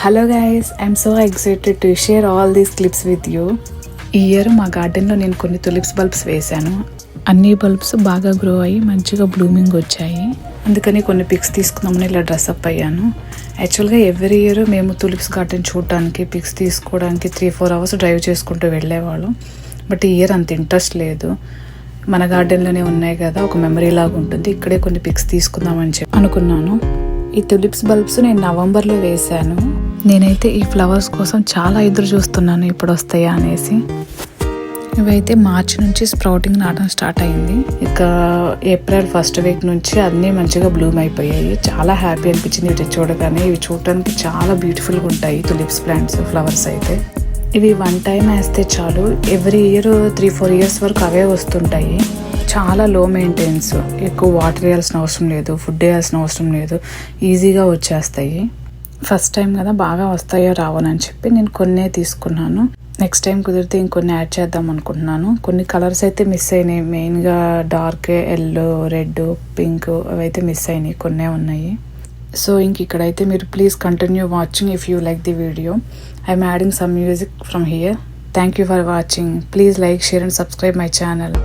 Hello guys, I'm so excited to share all these clips with you. ఈ year మా గార్డెన్లో నేను కొన్ని తులిప్స్ బల్బ్స్ వేశాను. అన్ని బల్బ్స్ బాగా గ్రో అయ్యి మంచిగా బ్లూమింగ్ వచ్చాయి. అందుకని కొన్ని పిక్స్ తీసుకుందామని ఇలా డ్రెస్అప్ అయ్యాను. యాక్చువల్గా ఎవ్రీ ఇయర్ మేము తులిప్స్ గార్డెన్ చూడటానికి, పిక్స్ తీసుకోవడానికి 3-4 అవర్స్ డ్రైవ్ చేసుకుంటూ వెళ్ళేవాళ్ళం. బట్ ఈ ఇయర్ అంత ఇంట్రెస్ట్ లేదు. మన గార్డెన్లోనే ఉన్నాయి కదా, ఒక మెమరీ లాగా ఉంటుంది, ఇక్కడే కొన్ని పిక్స్ తీసుకుందామని చెప్పి అనుకున్నాను. ఈ తులిప్స్ బల్బ్స్ నేను నవంబర్లో వేశాను. నేనైతే ఈ ఫ్లవర్స్ కోసం చాలా ఎదురు చూస్తున్నాను ఇప్పుడు వస్తాయా అనేసి. ఇవైతే మార్చి నుంచి స్ప్రౌటింగ్ నాటడం స్టార్ట్ అయింది. ఇక ఏప్రిల్ ఫస్ట్ వీక్ నుంచి అన్నీ మంచిగా బ్లూమ్ అయిపోయాయి. చాలా హ్యాపీ అనిపించింది వీటి చూడగానే. ఇవి చూడటానికి చాలా బ్యూటిఫుల్గా ఉంటాయి తులిప్స్ ప్లాంట్స్, ఫ్లవర్స్ అయితే. ఇవి 1 టైం వేస్తే చాలు, ఎవ్రీ ఇయర్ 3-4 ఇయర్స్ వరకు అవే వస్తుంటాయి. చాలా లో మెయింటెనెన్స్, ఎక్కువ వాటర్ వేయాల్సిన అవసరం లేదు, ఫుడ్ వేయాల్సిన అవసరం లేదు, ఈజీగా వచ్చేస్తాయి. ఫస్ట్ టైం కదా, బాగా వస్తాయో రావని చెప్పి నేను కొన్నే తీసుకున్నాను. నెక్స్ట్ టైం కుదిరితే ఇంకొన్ని యాడ్ చేద్దాం అనుకుంటున్నాను. కొన్ని కలర్స్ అయితే మిస్ అయినాయి, మెయిన్గా డార్క్ ఎల్లో, రెడ్, పింక్ అవైతే మిస్ అయినాయి, కొన్నే ఉన్నాయి. సో ఇక్కడైతే మీరు please continue watching if you like the video. I'm adding some music from here. Thank you for watching. Please like, share and subscribe my channel.